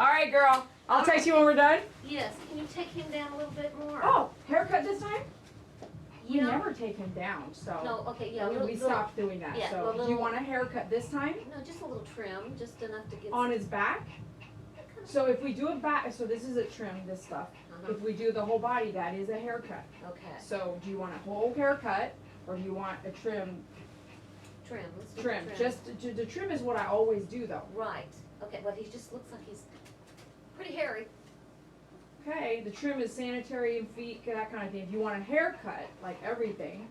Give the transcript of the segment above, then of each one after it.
All right, girl. I'll text you when we're done. Yes. Can you take him down a little bit more? Oh, haircut this time? Yeah. We never take him down, so. No, okay, yeah. We stopped doing that. Yeah, so, do you want a haircut this time? No, just a little trim, just enough to get. On his back? So if we do a back, so this is a trim, this stuff. If we do the whole body, that is a haircut. Okay. So do you want a whole haircut, or do you want a trim? Trim. Let's do Trim. trim. Just the trim is what I always do, though. Right. Okay. Well, he just looks like he's pretty hairy. Okay. The trim is sanitary and feet, that kind of thing. If you want a haircut, like everything.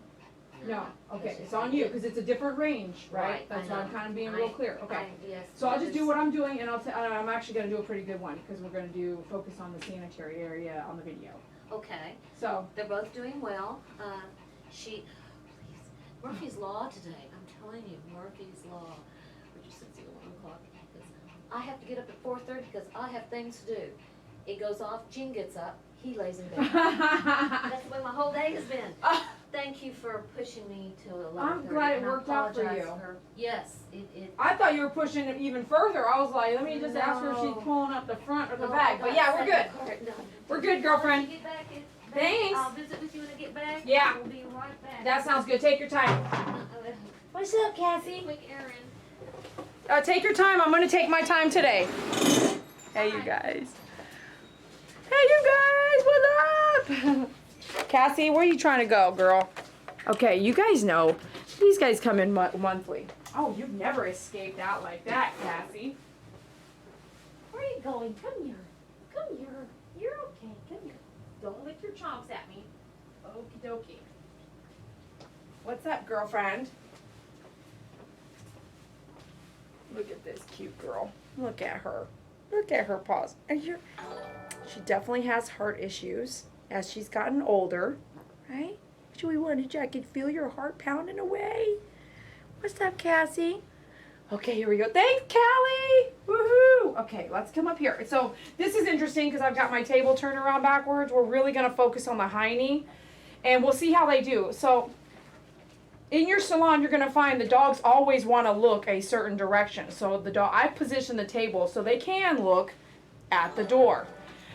No. Okay. It's on you because it's a different range, right? That's why I'm kind of being real clear. Okay. Yes. So I'll just do what I'm doing, and I'm actually going to do a pretty good one because we're going to focus on the sanitary area on the video. Okay. So they're both doing well. Please, Murphy's Law today. I'm telling you, Murphy's Law. Would you sit at 1 o'clock? Because I have to get up at 4:30 because I have things to do. It goes off. Gene gets up. He lays in bed. That's the way my whole day has been. Thank you for pushing me to 11:30. I'm glad it worked out for you. Yes, I thought you were pushing it even further. I was like, let me just ask her if she's pulling up the front or the back. But yeah, we're good. No. We're good, girlfriend. Get back, Thanks. I'll visit with you when I get back. Yeah. We'll be right back. That sounds good. Take your time. What's up, Cassie? Quick errand. Take your time. I'm going to take my time today. Hey, you guys. Hey, you guys. What's up? Cassie, where are you trying to go, girl? Okay, you guys know. These guys come in monthly. Oh, you've never escaped out like that, Cassie. Where are you going? Come here. Come here. You're okay. Come here. Don't lick your chomps at me. Okie dokie. What's up, girlfriend? Look at this cute girl. Look at her. Look at her paws. She definitely has heart issues as she's gotten older, right? Joey wanted you. I could feel your heart pounding away. What's up, Cassie? Okay, here we go. Thanks, Callie. Woohoo! Okay, let's come up here. So this is interesting because I've got my table turned around backwards. We're really going to focus on the high knee, and we'll see how they do. So in your salon, you're going to find the dogs always want to look a certain direction. So I position the table so they can look at the door.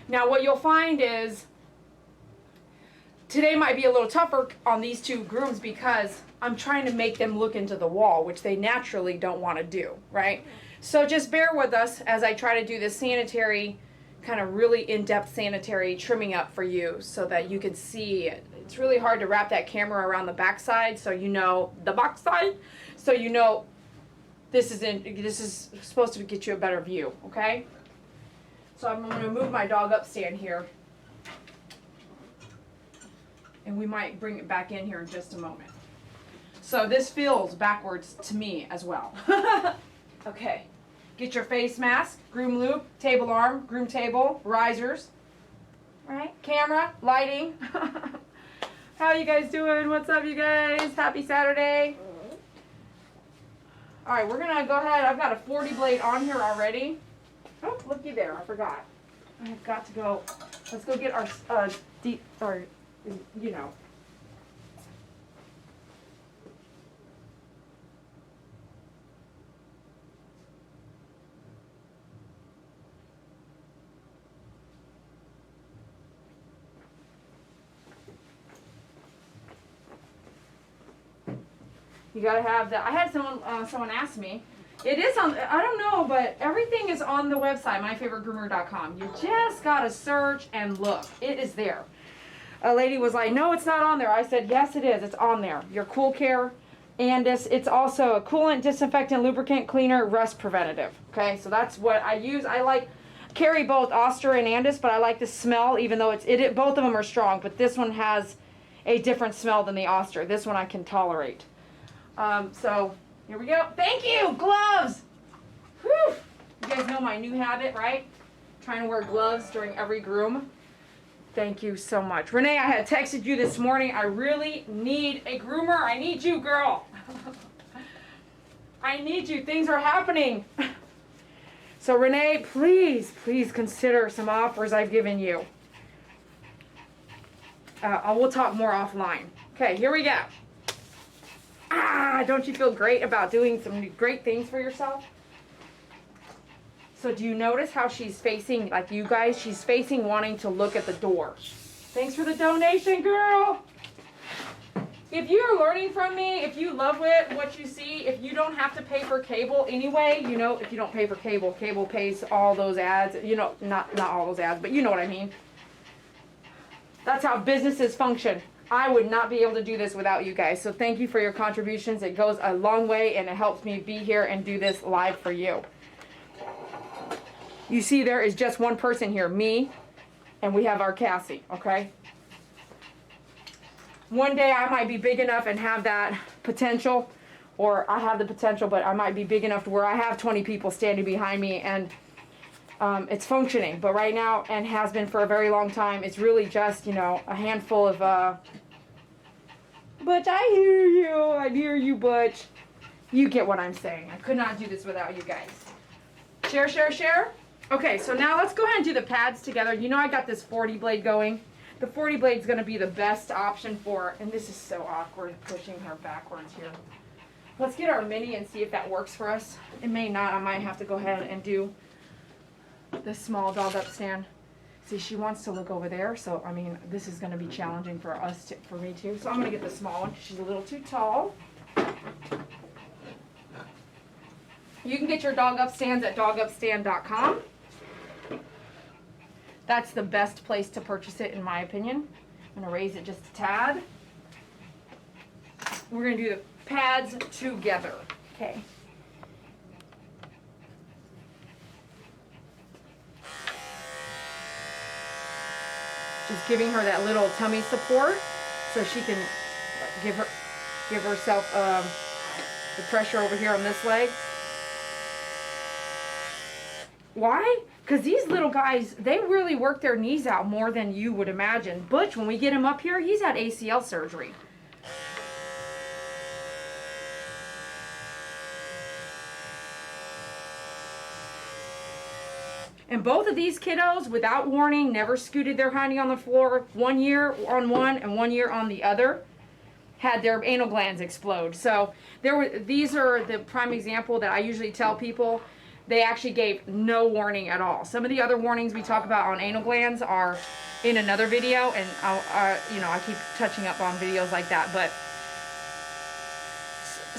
Now, what you'll find is today might be a little tougher on these two grooms because I'm trying to make them look into the wall, which they naturally don't want to do, right? So just bear with us as I try to do this sanitary, kind of really in-depth sanitary trimming up for you so that you can see it. It's really hard to wrap that camera around the backside so you know the backside, so you know this is supposed to get you a better view, okay? So I'm going to move my dog upstand here. And we might bring it back in here in just a moment. So this feels backwards to me as well. Okay. Get your face mask, groom loop, table arm, groom table, risers. Right? Camera, lighting. How you guys doing? What's up, you guys? Happy Saturday. All right, we're going to go ahead. I've got a 40 blade on here already. Oh, looky there. I forgot. I've got to go. Let's go get our you know. You gotta have that. I had someone ask me. It is on, I don't know, but everything is on the website, myfavoritegroomer.com. You just gotta search and look. It is there. A lady was like, no, it's not on there. I said, yes, it is. It's on there. Your Cool Care Andis. It's also a coolant, disinfectant, lubricant, cleaner, rust preventative. Okay, so that's what I use. I carry both Oster and Andis, but I like the smell, even though both of them are strong. But this one has a different smell than the Oster. This one I can tolerate. So here we go. Thank you, gloves. Whew. You guys know my new habit, right? Trying to wear gloves during every groom. Thank you so much. Renee, I had texted you this morning. I really need a groomer. I need you, girl. I need you. Things are happening. So Renee, please consider some offers I've given you. We'll talk more offline. Okay, here we go. Don't you feel great about doing some great things for yourself? So do you notice how she's facing, like you guys, she's facing wanting to look at the door. Thanks for the donation, girl. If you are learning from me, if you love what you see, if you don't have to pay for cable anyway, you know, if you don't pay for cable, cable pays all those ads, you know, not all those ads, but you know what I mean. That's how businesses function. I would not be able to do this without you guys. So thank you for your contributions. It goes a long way and it helps me be here and do this live for you. You see there is just one person here, me, and we have our Cassie, okay? One day I might be big enough and have that potential, or I have the potential, but I might be big enough to where I have 20 people standing behind me and it's functioning. But right now, and has been for a very long time, it's really just, you know, a handful of, Butch, I hear you, Butch. You get what I'm saying. I could not do this without you guys. Share, share, share. Okay, so now let's go ahead and do the pads together. You know I got this 40 blade going. The 40 blade is going to be the best option for, and this is so awkward pushing her backwards here. Let's get our mini and see if that works for us. It may not. I might have to go ahead and do the small dog up stand. See, she wants to look over there, so I mean, this is going to be challenging for us, for me too. So I'm going to get the small one because she's a little too tall. You can get your dog up stands at dogupstand.com. That's the best place to purchase it, in my opinion. I'm going to raise it just a tad. We're going to do the pads together. Okay. Just giving her that little tummy support so she can give herself the pressure over here on this leg. Why? Because these little guys, they really work their knees out more than you would imagine. Butch, when we get him up here, he's had ACL surgery. And both of these kiddos, without warning, never scooted their hiney on the floor. 1 year on one and 1 year on the other. Had their anal glands explode. So these are the prime example that I usually tell people. They actually gave no warning at all. Some of the other warnings we talk about on anal glands are in another video, and I keep touching up on videos like that. But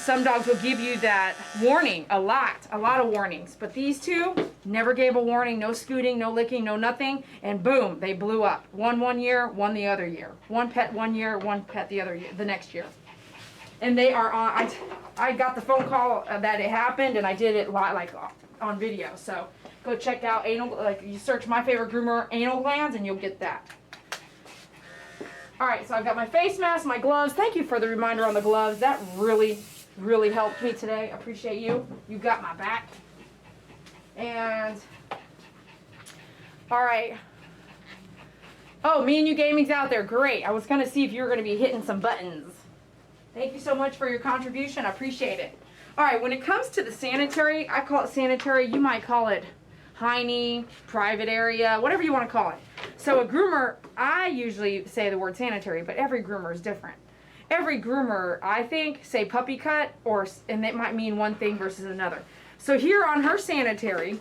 some dogs will give you that warning, a lot of warnings. But these two never gave a warning, no scooting, no licking, no nothing, and boom, they blew up. One year, one the other year. One pet 1 year, one pet the other year, the next year. And they are on. I got the phone call that it happened, and I did it on video. So go check out you search My Favorite Groomer anal glands and you'll get that. All right, so I've got my face mask, my gloves. Thank you for the reminder on the gloves. That really helped me today. I appreciate you. You got my back. And all right. Oh, me and you gaming's out there. Great. I was gonna see if you were gonna be hitting some buttons. Thank you so much for your contribution. I appreciate it. All right, when it comes to the sanitary, I call it sanitary. You might call it hiney, private area, whatever you want to call it. So a groomer, I usually say the word sanitary, but every groomer is different. Every groomer, I think, say puppy cut, and it might mean one thing versus another. So here on her sanitary,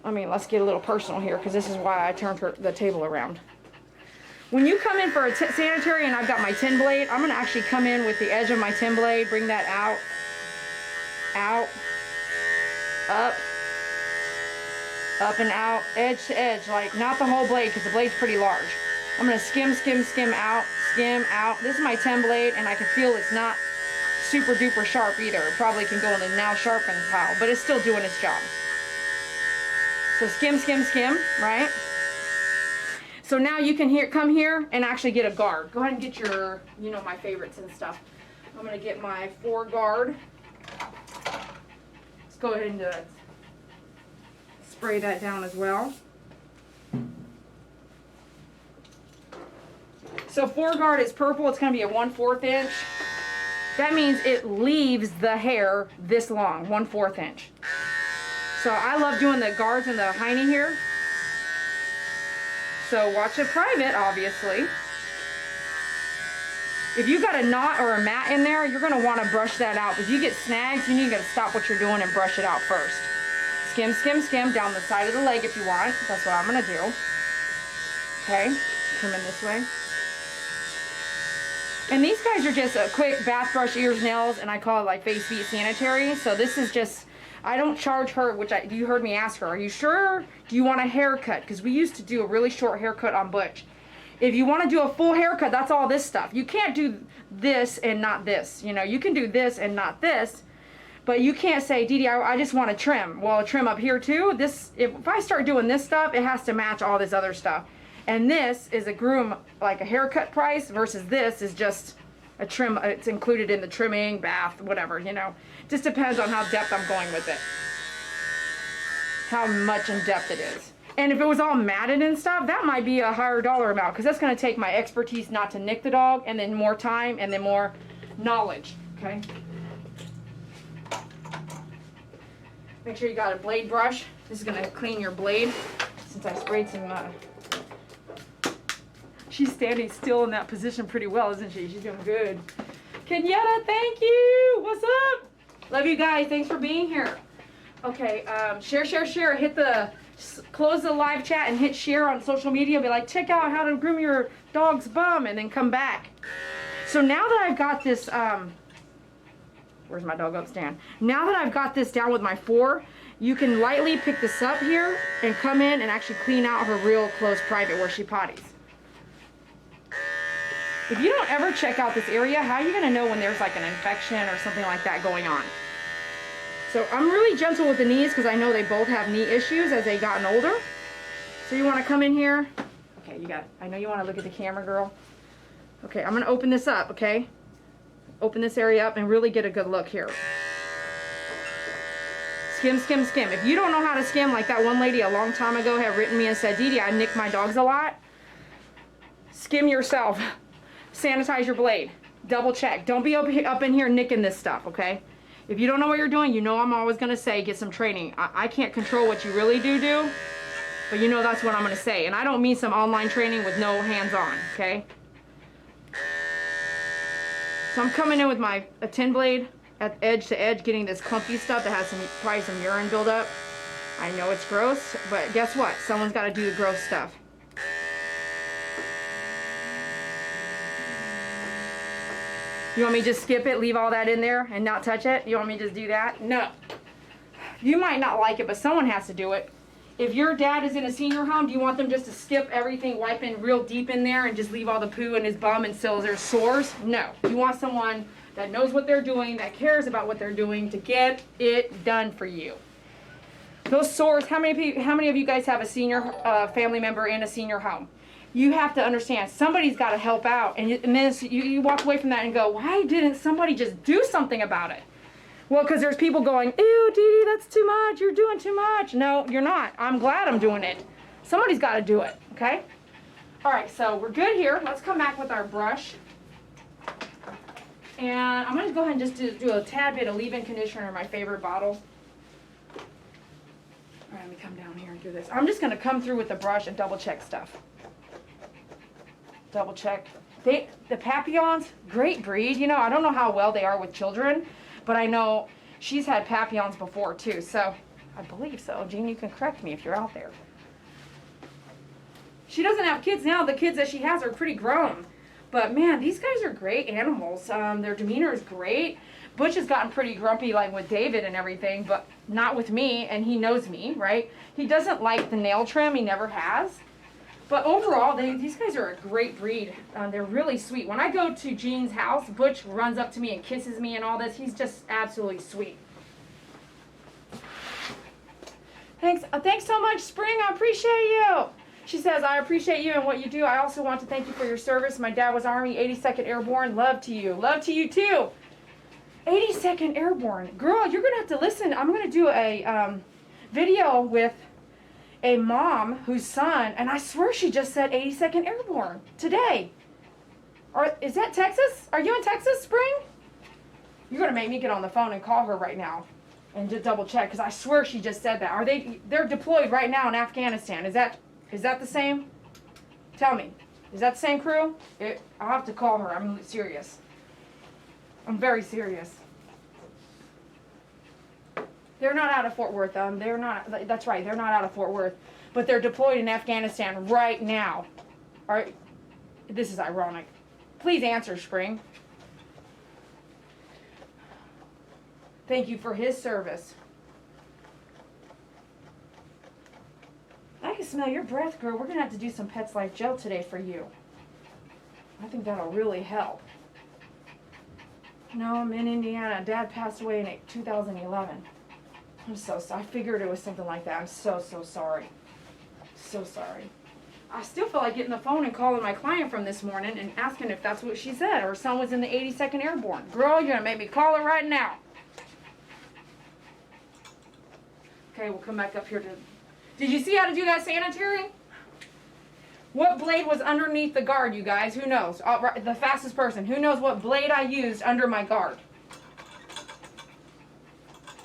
let's get a little personal here because this is why I turned the table around. When you come in for a sanitary and I've got my 10 blade, I'm going to actually come in with the edge of my 10 blade, bring that out, up and out, edge to edge, like not the whole blade because the blade's pretty large. I'm going to skim out. This is my 10 blade and I can feel it's not super duper sharp either. It probably can go in the now sharpen pile, but it's still doing its job. So skim, right? So now you can come here and actually get a guard. Go ahead and get your, my favorites and stuff. I'm going to get my 4 guard. Let's go ahead and spray that down as well. So 4 guard is purple. It's going to be a 1/4 inch. That means it leaves the hair this long, 1/4 inch. So I love doing the guards and the hiney here. So watch it private, obviously. If you got a knot or a mat in there, you're going to want to brush that out. If you get snags, you need to stop what you're doing and brush it out first. skim, skim, skim down the side of the leg if you want. That's what I'm gonna do. Okay, come in this way. And these guys are just a quick bath brush, ears, nails, and I call it like face, feet, sanitary. So this is just, I don't charge her, you heard me ask her, are you sure? Do you want a haircut? Because we used to do a really short haircut on Butch. If you want to do a full haircut, that's all this stuff. You can't do this and not this. You know, you can do this and not this. But you can't say, Dee Dee, I just want a trim. Well, a trim up here too. This, if I start doing this stuff, it has to match all this other stuff. And this is a groom, like a haircut price, versus this is just a trim. It's included in the trimming, bath, whatever, you know. Just depends on how depth I'm going with it. How much in depth it is. And if it was all matted and stuff, that might be a higher dollar amount, because that's going to take my expertise not to nick the dog, and then more time, and then more knowledge, okay? Make sure you got a blade brush. This is going to clean your blade, since I sprayed some, She's standing still in that position pretty well, isn't she? She's doing good. Kenyetta, thank you. What's up? Love you guys. Thanks for being here. Okay, share, share, share. Close the live chat and hit share on social media. Be like, check out how to groom your dog's bum, and then come back. So now that I've got this, where's my dog stand? Now that I've got this down with my 4, you can lightly pick this up here and come in and actually clean out her real close private where she potties. If you don't ever check out this area, how are you going to know when there's like an infection or something like that going on? So I'm really gentle with the knees, because I know they both have knee issues as they've gotten older. So you want to come in here. Okay, you got it. I know you want to look at the camera, girl. Okay, I'm going to open this up, okay? Open this area up and really get a good look here. Skim, skim, skim. If you don't know how to skim, like that one lady a long time ago had written me and said, Dee Dee, I nick my dogs a lot. Skim yourself. Sanitize your blade. Double check. Don't be up in here nicking this stuff, okay? If you don't know what you're doing, you know I'm always going to say get some training. I can't control what you really do, but you know that's what I'm going to say. And I don't mean some online training with no hands-on, okay? So I'm coming in with a 10 blade at edge to edge, getting this clumpy stuff that has probably some urine buildup. I know it's gross, but guess what? Someone's got to do the gross stuff. You want me to just skip it, leave all that in there, and not touch it? You want me to just do that? No. You might not like it, but someone has to do it. If your dad is in a senior home, do you want them just to skip everything, wipe in real deep in there, and just leave all the poo in his bum until there's sores? No. You want someone that knows what they're doing, that cares about what they're doing, to get it done for you. Those sores, how many of you guys have a senior family member in a senior home? You have to understand, somebody's got to help out. And then you walk away from that and go, why didn't somebody just do something about it? Well, because there's people going, ew, Dee Dee, that's too much. You're doing too much. No, you're not. I'm glad I'm doing it. Somebody's got to do it, okay? All right, so we're good here. Let's come back with our brush. And I'm going to go ahead and just do a tad bit of leave-in conditioner in my favorite bottle. All right, let me come down here and do this. I'm just going to come through with the brush and double-check stuff. Double check. The Papillons, great breed. You know, I don't know how well they are with children, but I know she's had Papillons before too, so I believe so. Jean, you can correct me if you're out there. She doesn't have kids now. The kids that she has are pretty grown. But man, these guys are great animals. Their demeanor is great. Butch has gotten pretty grumpy like with David and everything, but not with me, and he knows me, right? He doesn't like the nail trim. He never has. But overall, these guys are a great breed. They're really sweet. When I go to Jean's house, Butch runs up to me and kisses me and all this. He's just absolutely sweet. Thanks so much, Spring. I appreciate you. She says, I appreciate you and what you do. I also want to thank you for your service. My dad was Army, 82nd Airborne. Love to you. Love to you, too. 82nd Airborne. Girl, you're going to have to listen. I'm going to do a video with a mom whose son, and I swear she just said 82nd Airborne today. Is that Texas? Are you in Texas, Spring? You're going to make me get on the phone and call her right now and just double check, because I swear she just said that. They're deployed right now in Afghanistan. Is that the same? Tell me. Is that the same crew? I'll have to call her. I'm serious. I'm very serious. They're not out of Fort Worth. They're not. That's right. They're not out of Fort Worth, but they're deployed in Afghanistan right now. All right. This is ironic. Please answer, Spring. Thank you for his service. I can smell your breath, girl. We're gonna have to do some Pets Life gel today for you. I think that'll really help. No, I'm in Indiana. Dad passed away in 2011. I'm so sorry. I figured it was something like that. I'm so sorry. So sorry. I still feel like getting the phone and calling my client from this morning and asking if that's what she said. Her son was in the 82nd Airborne. Girl, you're gonna make me call her right now. Okay, we'll come back up here to... Did you see how to do that sanitary? What blade was underneath the guard, you guys? Who knows? The fastest person. Who knows what blade I used under my guard?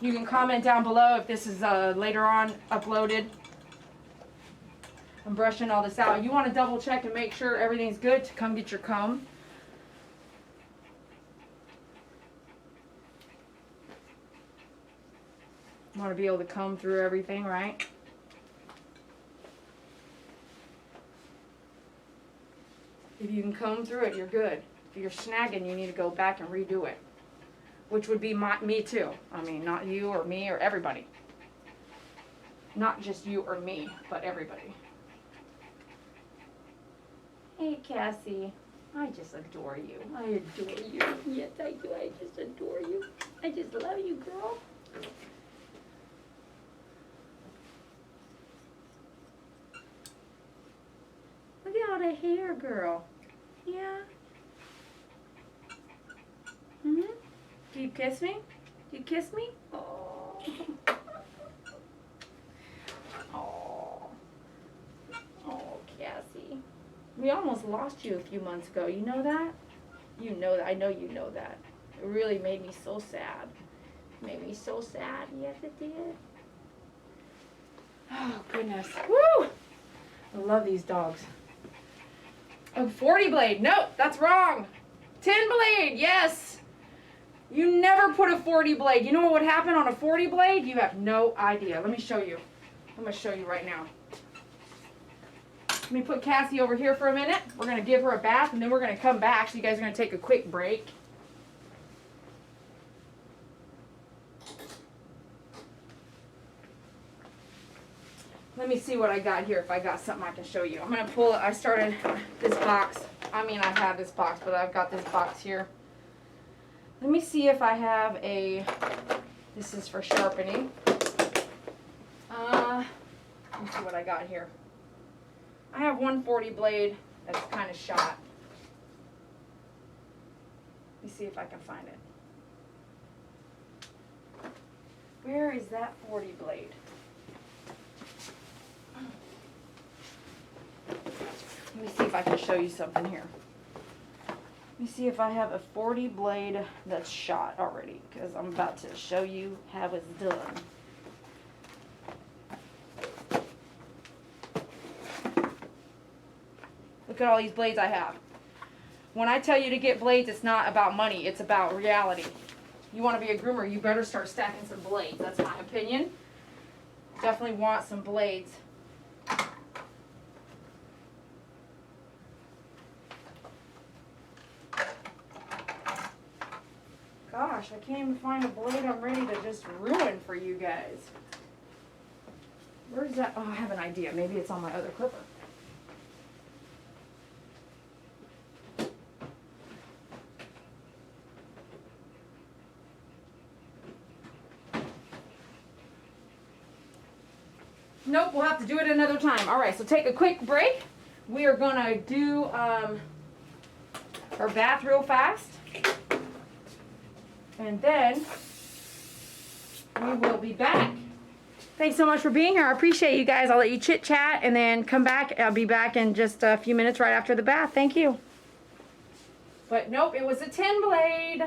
You can comment down below if this is later on uploaded. I'm brushing all this out. You want to double check and make sure everything's good to come get your comb. You want to be able to comb through everything, right? If you can comb through it, you're good. If you're snagging, you need to go back and redo it. Which would be me too. I mean, not you or me or everybody. Not just you or me, but everybody. Hey, Cassie. I just adore you. I adore you. Yes, I do. I just adore you. I just love you, girl. Look at all the hair, girl. Yeah. Mm-hmm. Do you kiss me? Do you kiss me? Oh. Oh. Oh, Cassie. We almost lost you a few months ago. You know that? You know that. I know you know that. It really made me so sad. It made me so sad. Yes, it did. Oh, goodness. Woo! I love these dogs. Oh, 40 blade. Nope, that's wrong. 10 blade. Yes. You never put a 40 blade. You know what would happen on a 40 blade? You have no idea. Let me show you. I'm going to show you right now. Let me put Cassie over here for a minute. We're going to give her a bath, and then we're going to come back. So you guys are going to take a quick break. Let me see what I got here, if I got something I can show you. I'm going to pull it. I started this box. I mean, I have this box, but I've got this box here. Let me see if I have a, this is for sharpening. Let me see what I got here. I have 140 blade that's kind of shot. Let me see if I can find it. Where is that 40 blade? Let me see if I can show you something here. Let me see if I have a 40 blade that's shot already, because I'm about to show you how it's done. Look at all these blades I have. When I tell you to get blades, it's not about money, it's about reality. You want to be a groomer, you better start stacking some blades. That's my opinion. Definitely want some blades. Gosh, I can't even find a blade I'm ready to just ruin for you guys. Where's that? Oh, I have an idea. Maybe it's on my other clipper. Nope, we'll have to do it another time. All right, so take a quick break. We are going to do our bath real fast. And then we will be back. Thanks so much for being here. I appreciate you guys. I'll let you chit chat and then come back. I'll be back in just a few minutes right after the bath. Thank you. But nope, it was a 10 blade.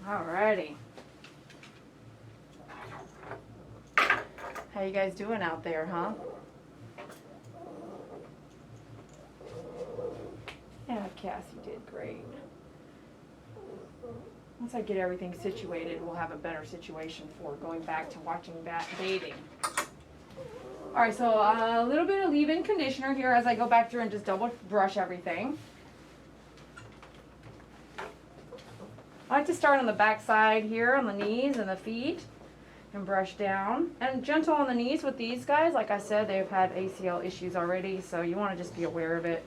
Alrighty. How you guys doing out there, huh? Yeah, Cassie did great. Once I get everything situated, we'll have a better situation for going back to watching bathing. Alright, so a little bit of leave-in conditioner here as I go back through and just double brush everything. I like to start on the back side here, on the knees and the feet, and brush down. And gentle on the knees with these guys. Like I said, they've had ACL issues already, so you want to just be aware of it.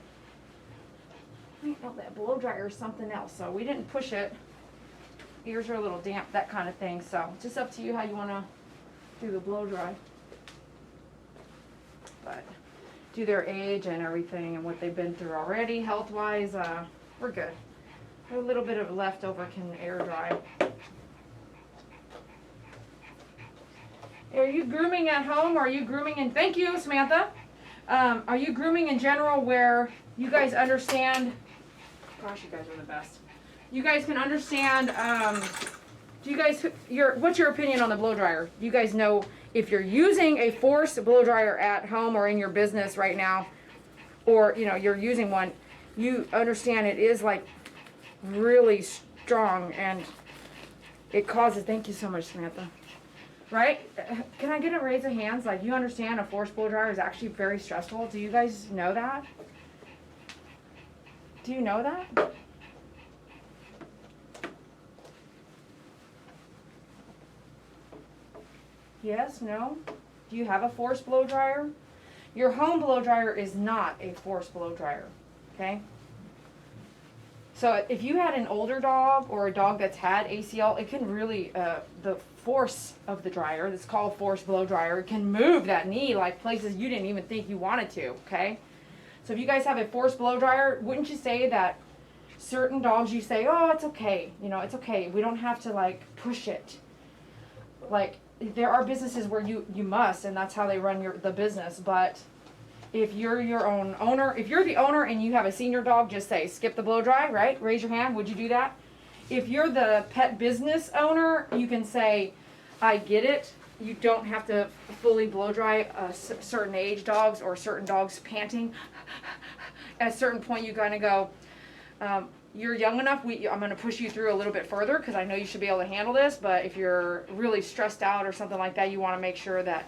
Oh, that blow dryer is something else, so we didn't push it. Ears are a little damp, that kind of thing, so just up to you how you want to do the blow dry. But due to their age and everything and what they've been through already, health-wise, we're good. A little bit of leftover can air dry. Are you grooming at home, or are you grooming in, thank you, Samantha. Are you grooming in general where you guys understand, gosh, you guys are the best. You guys can understand, do you guys, what's your opinion on the blow dryer? Do you guys know if you're using a forced blow dryer at home or in your business right now, or, you know, you're using one, you understand it is like really strong and it causes, thank you so much, Samantha. Right? Can I get a raise of hands? Like, you understand a forced blow dryer is actually very stressful. Do you guys know that? Do you know that? Yes? No? Do you have a forced blow dryer? Your home blow dryer is not a forced blow dryer. Okay? So if you had an older dog or a dog that's had ACL, it can really, the force of the dryer, that's called forced blow dryer, can move that knee like places you didn't even think you wanted to, okay? So if you guys have a forced blow dryer, wouldn't you say that certain dogs you say, oh, it's okay, you know, it's okay. We don't have to like push it. Like there are businesses where you must, and that's how they run the business, but if you're your own owner, if you're the owner and you have a senior dog, just say, skip the blow dry, right? Raise your hand. Would you do that? If you're the pet business owner, you can say, I get it. You don't have to fully blow dry certain age dogs or certain dogs panting. At a certain point, you kind of go, you're young enough, I'm going to push you through a little bit further because I know you should be able to handle this. But if you're really stressed out or something like that, you want to make sure that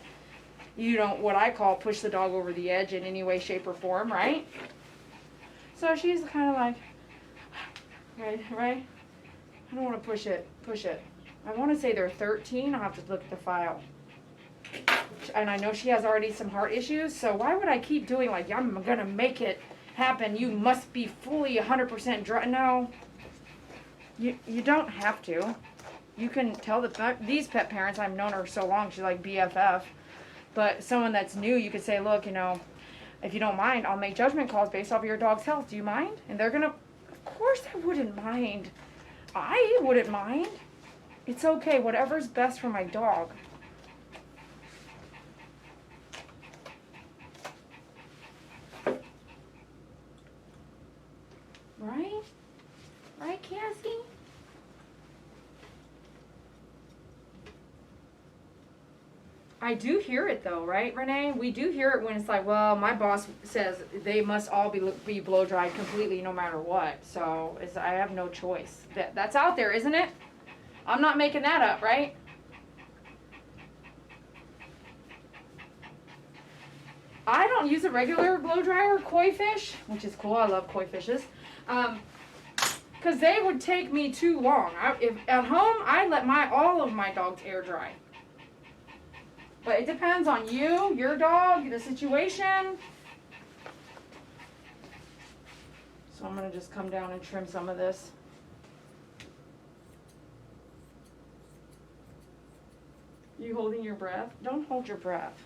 you don't, what I call, push the dog over the edge in any way, shape, or form, right? So she's kind of like, right? I don't want to push it. I want to say they're 13. I'll have to look at the file. And I know she has already some heart issues, so why would I keep doing like, I'm going to make it happen. You must be fully 100% dry. No, you don't have to. You can tell these pet parents, I've known her so long, she's like BFF. But someone that's new, you could say, look, you know, if you don't mind, I'll make judgment calls based off of your dog's health. Do you mind? And they're going to, of course I wouldn't mind. I wouldn't mind. It's okay. Whatever's best for my dog. Right? Right, Cassie? I do hear it though, right, Renee? We do hear it when it's like, well, my boss says they must all be blow dried completely no matter what. So I have no choice. That's out there, isn't it? I'm not making that up, right? I don't use a regular blow dryer, koi fish, which is cool. I love koi fishes. Because they would take me too long. If at home, I let all of my dogs air dry. But it depends on you, your dog, the situation. So I'm going to just come down and trim some of this. You holding your breath? Don't hold your breath.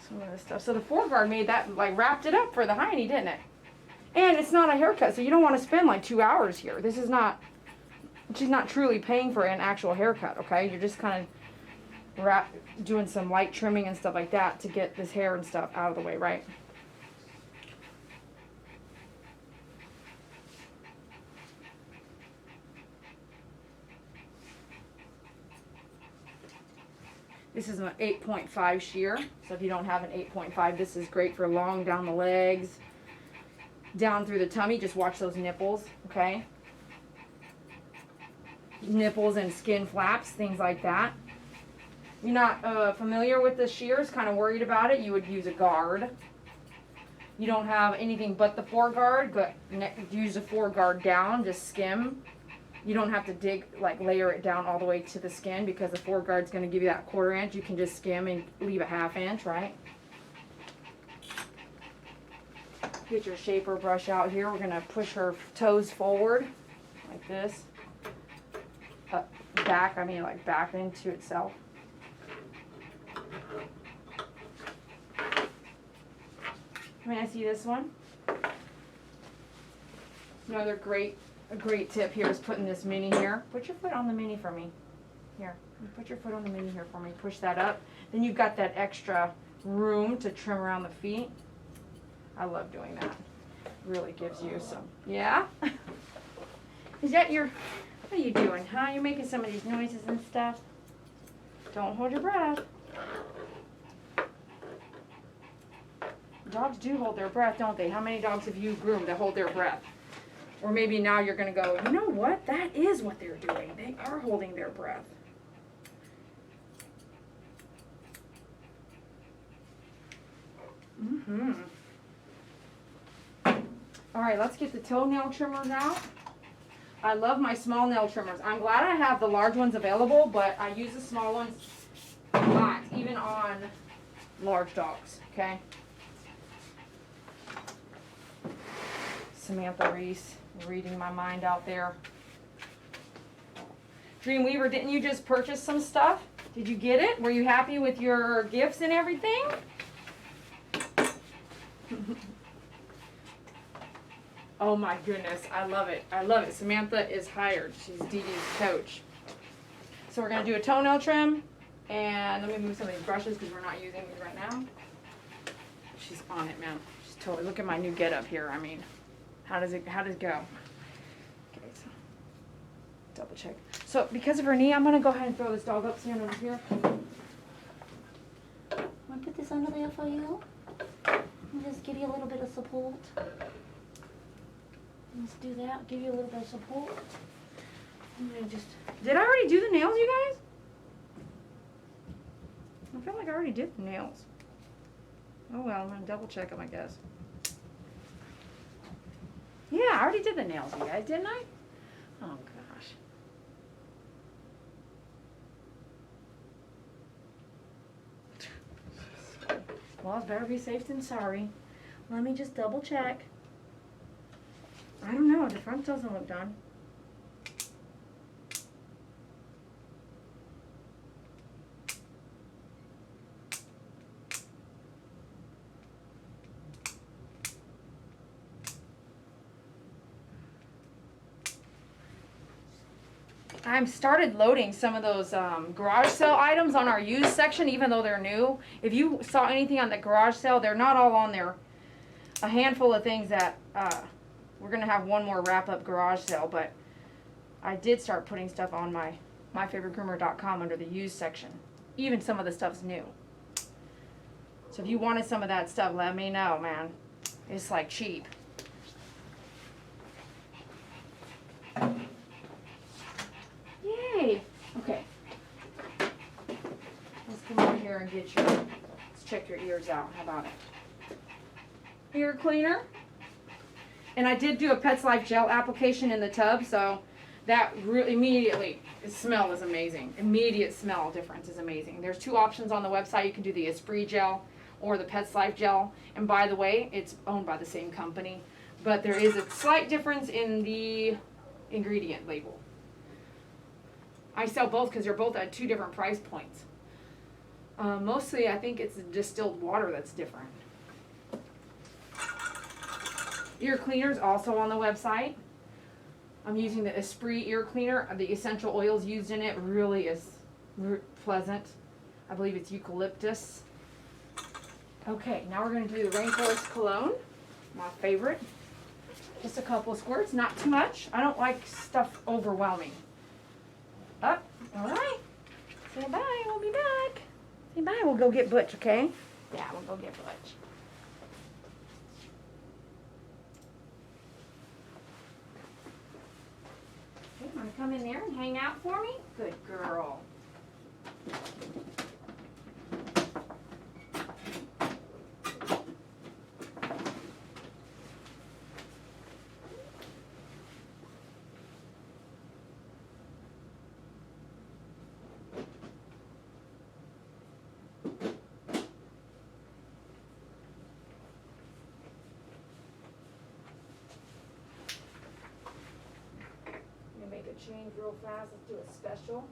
Some of this stuff. So the foreguard made that, like, wrapped it up for the hiney, didn't it? And it's not a haircut, so you don't want to spend like 2 hours here. This is not... She's not truly paying for an actual haircut, okay? You're just kind of doing some light trimming and stuff like that to get this hair and stuff out of the way, right? This is an 8.5 shear. So if you don't have an 8.5, this is great for long down the legs, down through the tummy. Just watch those nipples, okay? Nipples and skin flaps, things like that. You're not familiar with the shears, kind of worried about it, you would use a guard. You don't have anything but the 4-guard, but use the 4-guard down, just skim. You don't have to dig, like layer it down all the way to the skin because the 4-guard's going to give you that 1/4 inch. You can just skim and leave a 1/2 inch, right? Get your shaper brush out here. We're going to push her toes forward like this. Back, like back into itself. May I see this one? Another a great tip here is putting this mini here. Put your foot on the mini for me. Here, put your foot on the mini here for me. Push that up. Then you've got that extra room to trim around the feet. I love doing that. Really gives you some. Yeah? Is that your... What are you doing, huh? You're making some of these noises and stuff. Don't hold your breath. Dogs do hold their breath, don't they? How many dogs have you groomed that hold their breath? Or maybe now you're going to go, you know what? That is what they're doing. They are holding their breath. All right, let's get the toenail trimmers out. I love my small nail trimmers. I'm glad I have the large ones available, but I use the small ones a lot, even on large dogs, okay? Samantha Reese, reading my mind out there. Dreamweaver, didn't you just purchase some stuff? Did you get it? Were you happy with your gifts and everything? Oh my goodness, I love it. I love it. Samantha is hired. She's Dee Dee's coach. So we're going to do a toenail trim. And let me move some of these brushes because we're not using these right now. She's on it, man. She's totally, look at my new getup here. I mean, how does it go? Okay, so double check. So because of her knee, I'm going to go ahead and throw this dog up stand over here. Want to put this under there for you? And just give you a little bit of support. Let's do that. Give you a little bit of support. I'm gonna just. Did I already do the nails, you guys? I feel like I already did the nails. Oh well, I'm gonna double check them, I guess. Yeah, I already did the nails, you guys, didn't I? Oh gosh. Well, it's better be safe than sorry. Let me just double check. I don't know, the front doesn't look done. I've started loading some of those garage sale items on our used section, even though they're new. If you saw anything on the garage sale, they're not all on there. A handful of things that we're going to have one more wrap-up garage sale, but I did start putting stuff on my myfavoritegroomer.com under the used section. Even some of the stuff's new. So if you wanted some of that stuff, let me know, man. It's like cheap. Yay! Okay. Let's come over here and get let's check your ears out. How about it? Ear cleaner. And I did do a Pets Life gel application in the tub, so that really immediately, the smell is amazing. Immediate smell difference is amazing. There's 2 options on the website. You can do the Esprit gel or the Pets Life gel. And by the way, it's owned by the same company, but there is a slight difference in the ingredient label. I sell both because they're both at 2 different price points. Mostly, I think it's the distilled water that's different. Ear cleaners also on the website. I'm using the Esprit ear cleaner. The essential oils used in it really is pleasant. I believe it's eucalyptus. Okay, now we're going to do the Rainforest cologne, my favorite. Just a couple of squirts, not too much. I don't like stuff overwhelming. Up, all right. Say bye, we'll be back. Hey, bye. We'll go get Butch, okay? Yeah, we'll go get Butch. Okay, want to come in there and hang out for me? Good girl. Make a change real fast. Let's do a special.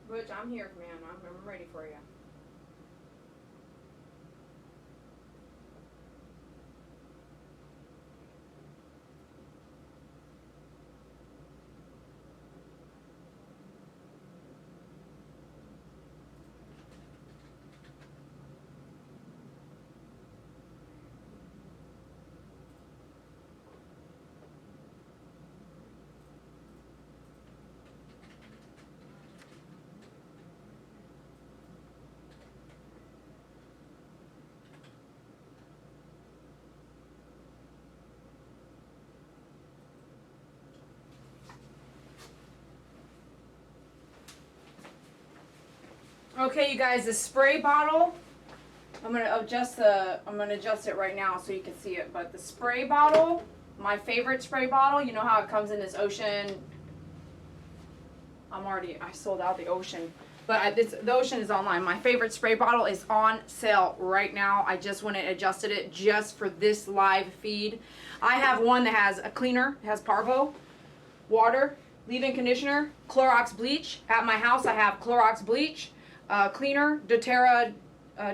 Butch, I'm here, man. I'm ready for you. Okay, you guys, the spray bottle. I'm gonna adjust it right now so you can see it. But the spray bottle, my favorite spray bottle. You know how it comes in this ocean. I sold out the ocean, but the ocean is online. My favorite spray bottle is on sale right now. I just went and adjusted it just for this live feed. I have one that has a cleaner. It has Parvo, water, leave-in conditioner, Clorox bleach. At my house, I have Clorox bleach. Cleaner, doTERRA,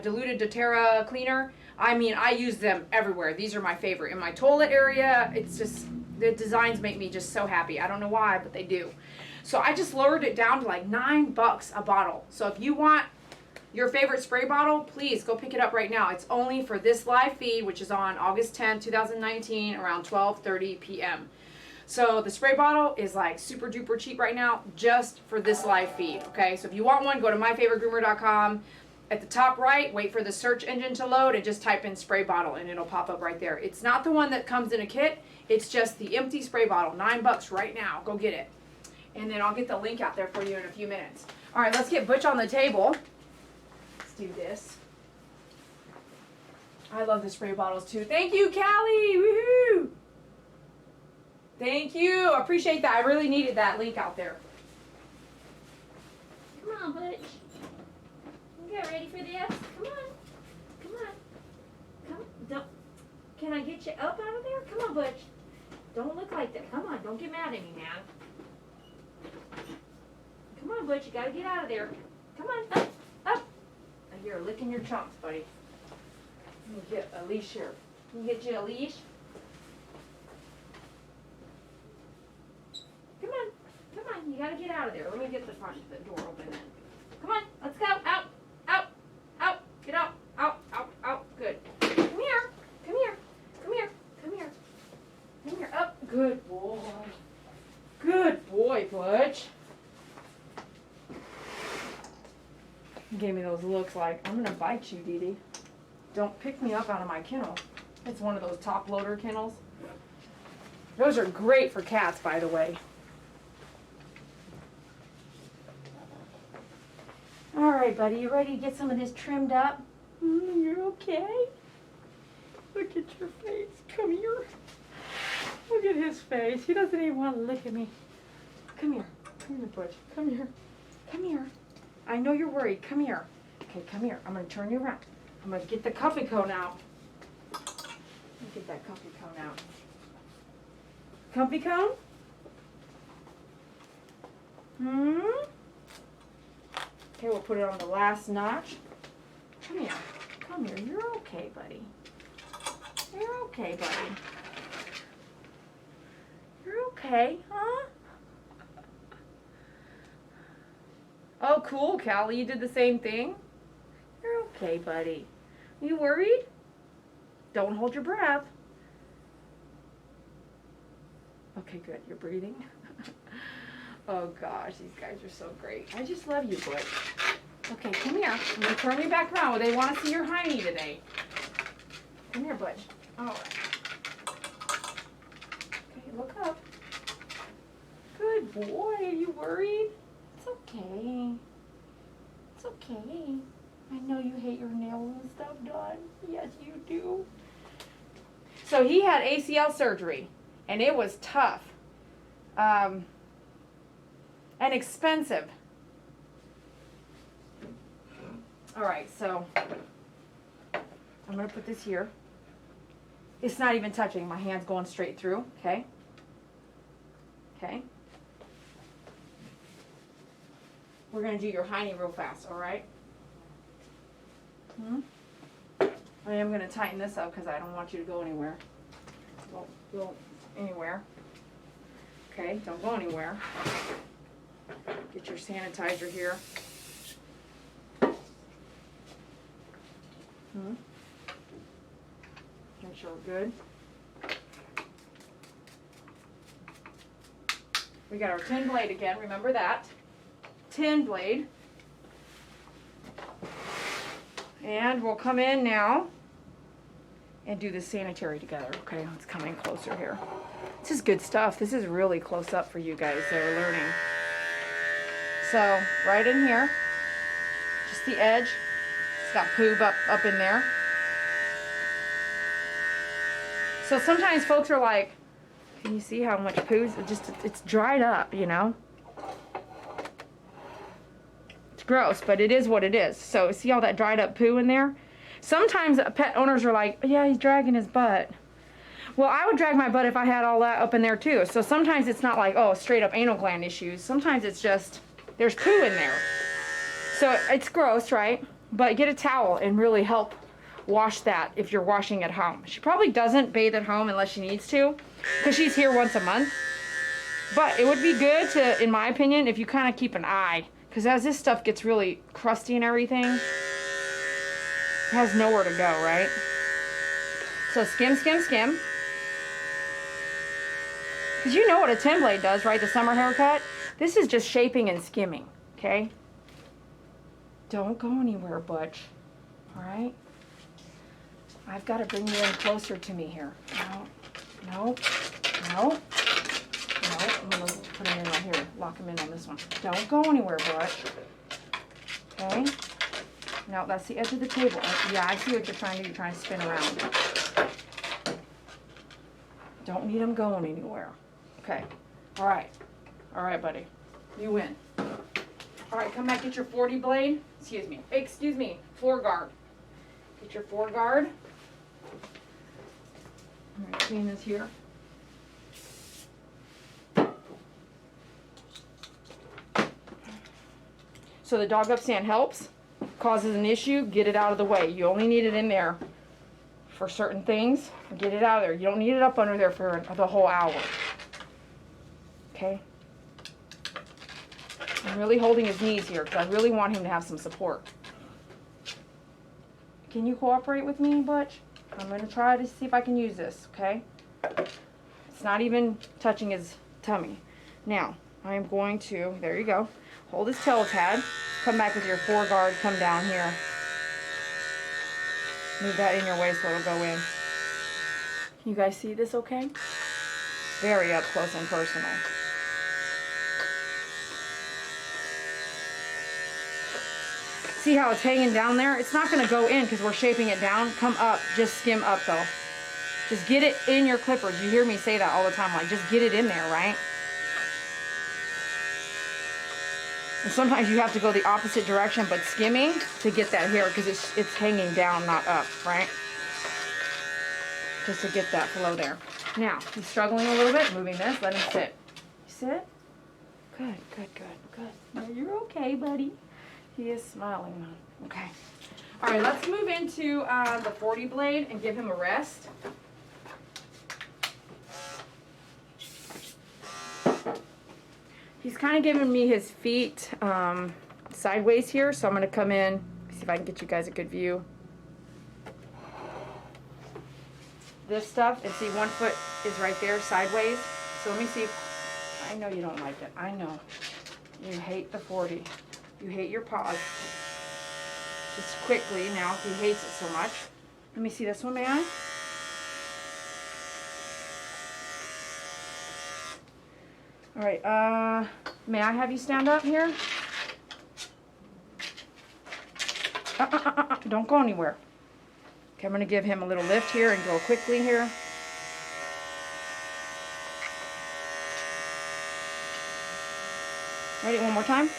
diluted doTERRA cleaner. I mean, I use them everywhere. These are my favorite. In my toilet area, it's just, the designs make me just so happy. I don't know why, but they do. So I just lowered it down to like $9 a bottle. So if you want your favorite spray bottle, please go pick it up right now. It's only for this live feed, which is on August 10th, 2019, around 12:30 p.m. So the spray bottle is like super duper cheap right now just for this live feed, okay? So if you want one, go to myfavoritegroomer.com. At the top right, wait for the search engine to load and just type in spray bottle and it'll pop up right there. It's not the one that comes in a kit. It's just the empty spray bottle, $9 right now. Go get it. And then I'll get the link out there for you in a few minutes. All right, let's get Butch on the table. Let's do this. I love the spray bottles too. Thank you, Callie. Woohoo! Thank you. I appreciate that. I really needed that link out there. Come on, Butch. You get ready for this? Come on. Come on. Come. Don't. Can I get you up out of there? Come on, Butch. Don't look like that. Come on. Don't get mad at me, man. Come on, Butch. You gotta get out of there. Come on. Up. Up. You're licking your chunks, buddy. Let me get a leash here. Can we get you a leash? Come on. Come on. You gotta get out of there. Let me get the door open then. Come on. Let's go. Out. Out. Out. Get out. Out. Out. Out. Good. Come here. Come here. Come here. Come here. Come here. Up. Good boy. Good boy, Butch. You gave me those looks like, I'm gonna bite you, Dee Dee. Don't pick me up out of my kennel. It's one of those top loader kennels. Those are great for cats, by the way. All right, buddy, you ready to get some of this trimmed up? You're okay? Look at your face. Come here. Look at his face. He doesn't even want to look at me. Come here. Come here, Butch. Come here. Come here. I know you're worried. Come here. Okay, come here. I'm going to turn you around. I'm going to get the comfy cone out. Let me get that comfy cone out. Comfy cone? Okay, we'll put it on the last notch. Come here. Come here. You're okay, buddy. You're okay, buddy. You're okay, huh? Oh, cool, Callie. You did the same thing? You're okay, buddy. You worried? Don't hold your breath. Okay, good. You're breathing. Oh, gosh. These guys are so great. I just love you, Butch. Okay, come here. I'm going to turn you back around. They want to see your hiney today. Come here, Butch. All right. Okay, look up. Good boy. Are you worried? It's okay. It's okay. I know you hate your nails and stuff done. Yes, you do. So he had ACL surgery, and it was tough. And expensive. All right, so I'm going to put this here. It's not even touching. My hand's going straight through, okay? Okay. We're going to do your hiney real fast, all right? I am going to tighten this up because I don't want you to go anywhere. Don't go anywhere. Okay, don't go anywhere. Get your sanitizer here. Make sure we're good. We got our tin blade again, remember that. Tin blade. And we'll come in now and do the sanitary together. Okay, let's come in closer here. This is good stuff. This is really close up for you guys that are learning. So, right in here, just the edge. It's got poob up in there. So sometimes folks are like, can you see how much poo's it's dried up, you know? It's gross, but it is what it is. So see all that dried up poo in there? Sometimes pet owners are like, yeah, he's dragging his butt. Well, I would drag my butt if I had all that up in there too. So sometimes it's not like, oh, straight up anal gland issues. Sometimes it's just, there's poo in there. So it's gross, right? But get a towel and really help wash that if you're washing at home. She probably doesn't bathe at home unless she needs to, because she's here once a month. But it would be good to, in my opinion, if you kind of keep an eye, because as this stuff gets really crusty and everything, it has nowhere to go, right? So skim, skim, skim. Because you know what a tin blade does, right? The summer haircut. This is just shaping and skimming, okay? Don't go anywhere, Butch. All right? I've got to bring you in closer to me here. No. I'm going to put him in right here. Lock him in on this one. Don't go anywhere, Butch. Okay? No, that's the edge of the table. Yeah, I see what you're trying to do. You're trying to spin around. Don't need him going anywhere. Okay. All right. All right, buddy. You win. All right, come back. Get your 40 blade. Excuse me. Floor guard. Get your floor guard. I'm going to clean this here. So the dog up stand helps. Causes an issue, get it out of the way. You only need it in there for certain things. Get it out of there. You don't need it up under there for the whole hour. Okay? I'm really holding his knees here because I really want him to have some support. Can you cooperate with me, Butch? I'm going to try to see if I can use this, okay? It's not even touching his tummy. Now, I am going to, there you go, hold his tail pad, come back with your floor guard, come down here. Move that in your way so it'll go in. Can you guys see this okay? Very up close and personal. See how it's hanging down there? It's not going to go in because we're shaping it down. Come up. Just skim up though. Just get it in your clippers. You hear me say that all the time. Like, just get it in there, right? And sometimes you have to go the opposite direction, but skimming to get that hair because it's hanging down, not up, right? Just to get that flow there. Now, he's struggling a little bit, moving this, let him sit. Sit. Good, good, good, good. No, you're okay, buddy. He is smiling now. Okay. All right, let's move into the 40 blade and give him a rest. He's kind of giving me his feet sideways here, so I'm going to come in, see if I can get you guys a good view. This stuff, and see 1 foot is right there sideways. So let me see if, I know you don't like it. I know. You hate the 40. You hate your paws. Just quickly now, he hates it so much. Let me see this one, may I? All right, may I have you stand up here? Don't go anywhere. Okay, I'm going to give him a little lift here and go quickly here. Ready, one more time.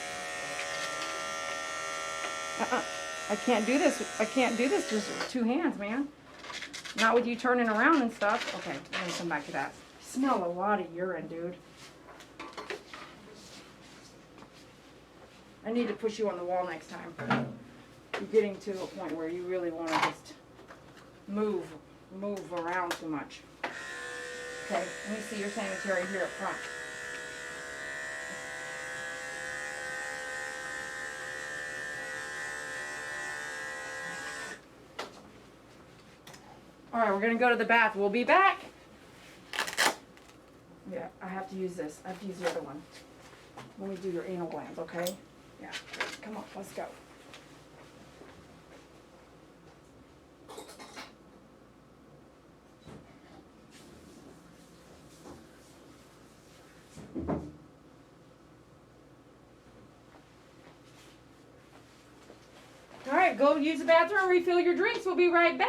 I can't do this. I can't do this just with 2 hands, man. Not with you turning around and stuff. Okay, I'm going to come back to that. I smell a lot of urine, dude. I need to push you on the wall next time. You're getting to a point where you really want to just move around too much. Okay, let me see your sanitary here up front. All right, we're gonna go to the bath. We'll be back. Yeah, I have to use this. I have to use the other one. Let me do your anal glands, okay? Yeah, come on, let's go. All right, go use the bathroom, refill your drinks. We'll be right back.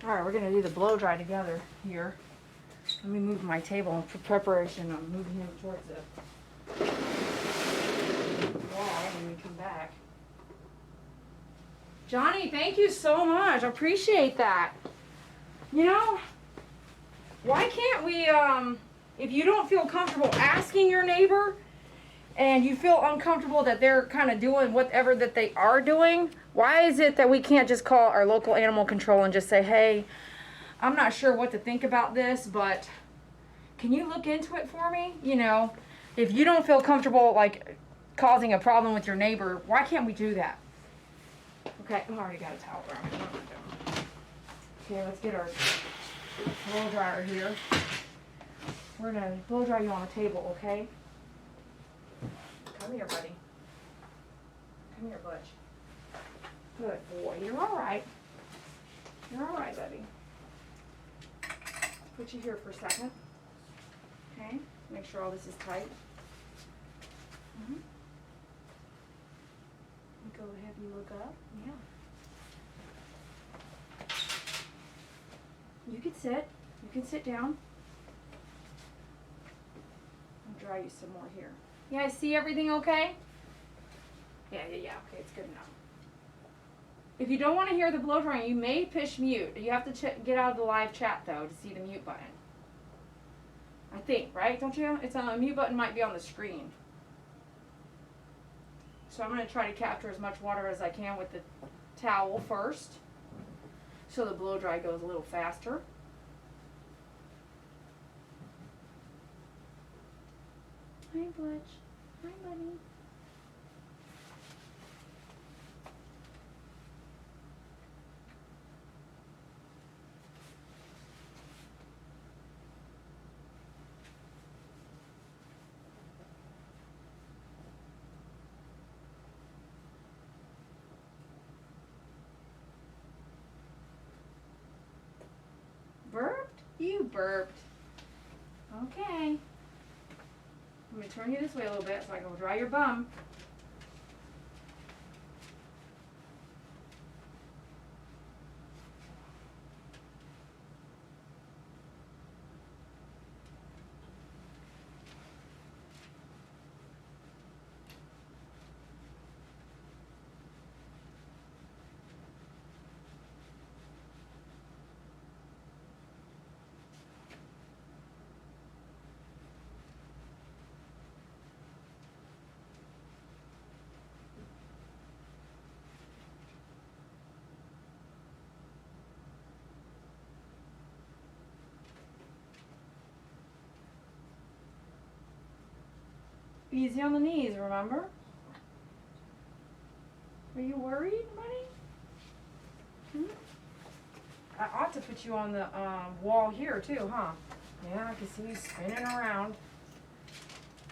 All right, we're gonna do the blow dry together here. Let me move my table for preparation. I'm moving him towards the wall when we come back. Johnny, thank you so much. I appreciate that. You know, why can't we, if you don't feel comfortable asking your neighbor and you feel uncomfortable that they're kind of doing whatever that they are doing, why is it that we can't just call our local animal control and just say, hey, I'm not sure what to think about this, but can you look into it for me? You know, if you don't feel comfortable like causing a problem with your neighbor, why can't we do that? Okay, I already got a towel around. What am I doing? Okay, let's get our blow dryer here. We're gonna blow dry you on the table, okay? Come here, buddy. Come here, Butch. Good boy. You're all right. You're all right, buddy. Put you here for a second. Okay. Make sure all this is tight. Go ahead and look up. Yeah. You can sit. You can sit down. I'll dry you some more here. You guys see everything okay? Yeah. Okay, it's good enough. If you don't want to hear the blow drying, you may push mute. You have to get out of the live chat though to see the mute button. I think, right? Don't you? It's on the mute button might be on the screen. So I'm going to try to capture as much water as I can with the towel first, so the blow dry goes a little faster. Hi, Butch. Hi, buddy. Burped? You burped. Okay. Let me turn you this way a little bit so I can dry your bum. Easy on the knees, remember? Are you worried, buddy? I ought to put you on the wall here too, huh? Yeah, I can see you spinning around.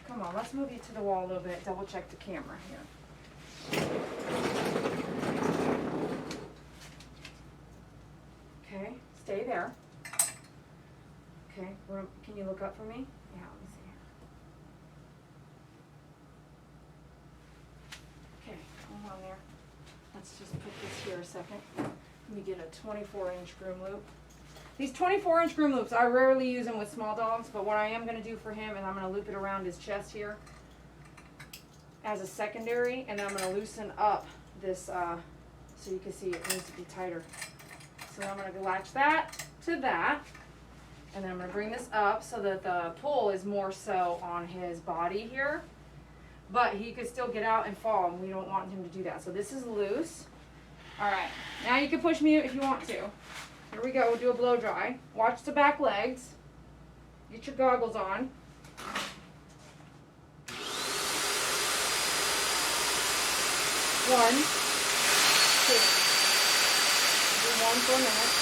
Come on, let's move you to the wall a little bit. Double check the camera here. Okay, stay there. Okay, can you look up for me? Yeah, let me see here. Okay, hold on there. Let's just put this here a second. Let me get a 24-inch groom loop. These 24-inch groom loops, I rarely use them with small dogs, but what I am going to do for him is I'm going to loop it around his chest here as a secondary, and then I'm going to loosen up this so you can see it needs to be tighter. So I'm going to latch that to that, and then I'm going to bring this up so that the pull is more so on his body here, but he could still get out and fall, and we don't want him to do that. So this is loose. All right, now you can push mute if you want to. Here we go, we'll do a blow dry. Watch the back legs. Get your goggles on. One, two. Do one for a minute.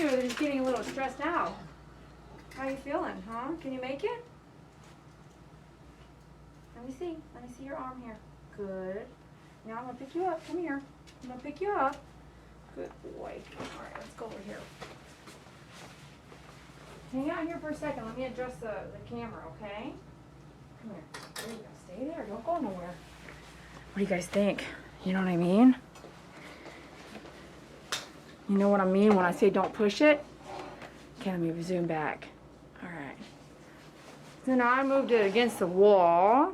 you are just getting a little stressed out. How you feeling, huh? Can you make it? Let me see. Let me see your arm here. Good. Now I'm gonna pick you up. Come here. I'm gonna pick you up. Good boy. All right, let's go over here. Hang out here for a second. Let me adjust the camera, okay? Come here. There you go. Stay there. Don't go nowhere. What do you guys think? You know what I mean? You know what I mean when I say don't push it? Okay, let me zoom back. All right. So now I moved it against the wall.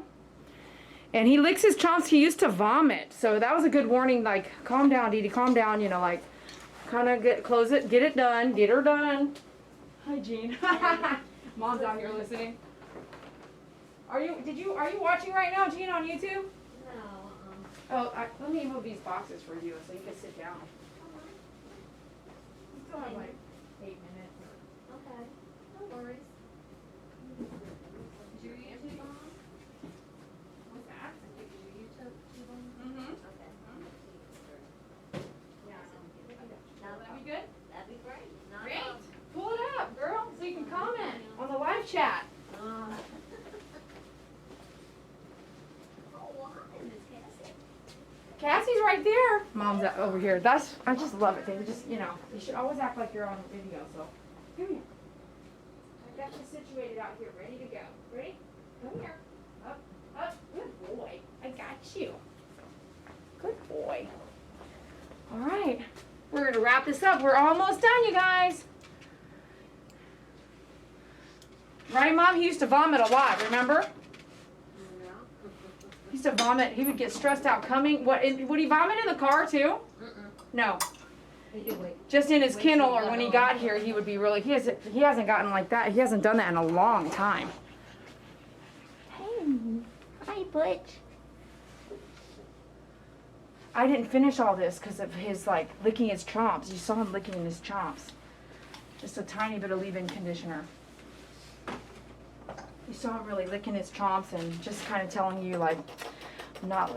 And he licks his chomps. He used to vomit. So that was a good warning, like, calm down, Dee Dee, calm down. You know, like, kind of close it, get it done, get her done. Hi, Jean. Mom's out here listening. Are you watching right now, Jean, on YouTube? No. Oh, let me move these boxes for you so you can sit down. You still have like 8 minutes. Okay. No worries. Is your YouTube on? What's that? Is your YouTube on? Mm-hmm. Okay. Yeah. Now That'd be good? that'd be great. Not Great. a Pull it up, girl, so you can comment on the live chat. problem. Oh, why, Miss Cassie? Cassie's right there. Mom's over here. I just love it. They just, you should always act like you're on video. So, come here. I've got you situated out here, ready to go. Ready? Come here. Up, up. Good boy. I got you. Good boy. All right. We're going to wrap this up. We're almost done, you guys. Right, Mom? He used to vomit a lot, remember? He used to vomit. He would get stressed out coming. Would he vomit in the car, too? No. Just in his kennel or when he got here, he would be really, he hasn't gotten like that. He hasn't done that in a long time. Hey. Hi, Butch. I didn't finish all this because of his, like, licking his chomps. You saw him licking his chomps. Just a tiny bit of leave-in conditioner. You saw him really licking his chomps and just kind of telling you, like, I'm not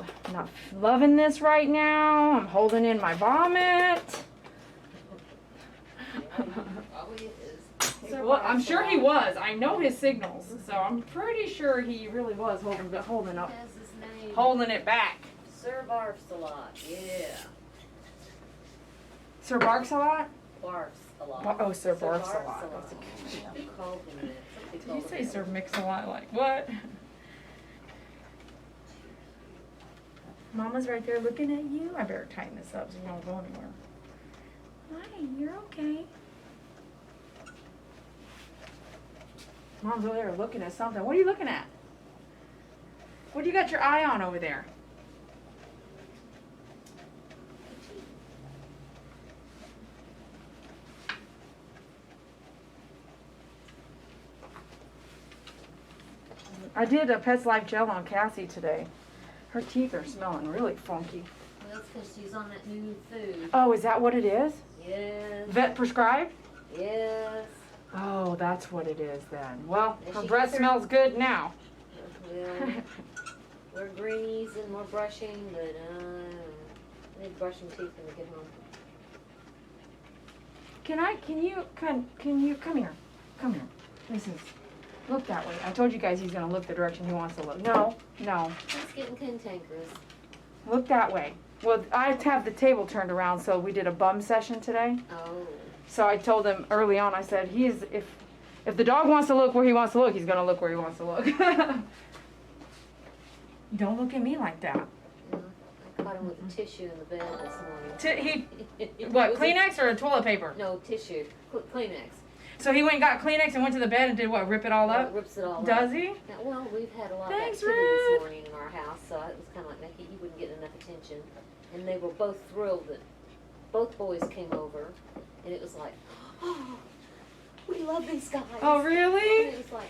loving this right now. I'm holding in my vomit. Probably is. Well, I'm sure he was. I know his signals, so I'm pretty sure he really was holding Has his name. holding it back. Sir barfs a lot. Yeah. Sir barks a lot? Barfs a lot. Oh, Sir barks a lot. That's a Some people call him that. Some people Did you call say him Sir that. mix a lot? Like what? Mama's right there looking at you. I better tighten this up so you don't go anywhere. Hi, you're okay. Mom's over there looking at something. What are you looking at? What do you got your eye on over there? I did a Pets Life gel on Cassie today. Her teeth are smelling really funky. Well, that's because she's on that new food. Oh, is that what it is? Yes. Vet prescribed? Yes. Oh, that's what it is then. Well, And her she breath gets her- smells good now. Well, we're greenies and we're brushing, but I need brushing teeth when we get home. Can you come here? Come here. Look that way. I told you guys he's gonna look the direction he wants to look. No. He's getting cantankerous. Look that way. Well, I have the table turned around, so we did a bum session today. Oh. So I told him early on, I said, if the dog wants to look where he wants to look, he's gonna look where he wants to look. Don't look at me like that. I caught him with a tissue in the bed this morning. What, Was it- Kleenex or toilet paper? No, tissue. Kleenex. So he went and got Kleenex and went to the bed and did what, rip it all Well, up? it rips it all Does up. he? Now, well, we've had a lot Thanks, of activity Ruth. this morning in our house, so it was kind of like he wouldn't get enough attention. And they were both thrilled that both boys came over, and it was like, oh, we love these guys. Oh, And really? it was like,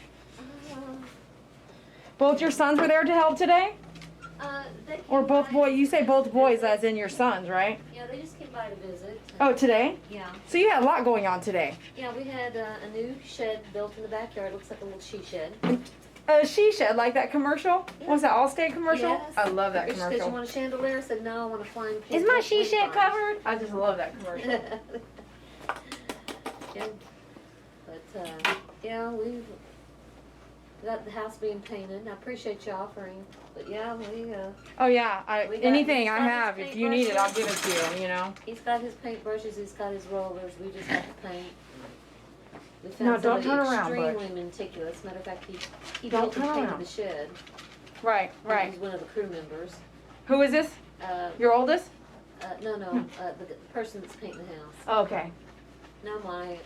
Both your sons were there to help today? they came Or both by- boys? You say both boys as in your sons, right? Yeah, they just came by to visit. Oh, today? Yeah. So you had a lot going on today. Yeah, we had a new shed built in the backyard. Looks like a little she shed. A she shed, like that commercial? Was that Allstate commercial? Yes. I love that She said, you commercial. want a chandelier? I said, no, I want a flying pig. Is my with she wings shed on it." covered? I just love that commercial. Yeah. But, yeah, we've got the house being painted. I appreciate you offering. But yeah, Oh yeah, We got- anything I he's got have, his if you need it, I'll paintbrushes. give it to you, you know. he's got his paint brushes, he's got his rollers, we just have to paint. We found No, don't somebody turn around, extremely meticulous. Matter of fact, he Don't built and turn painted around. the shed. Right, He right. was one of the crew members. Who is this? Your oldest? No, the person that's painting the house. Oh, okay. Now my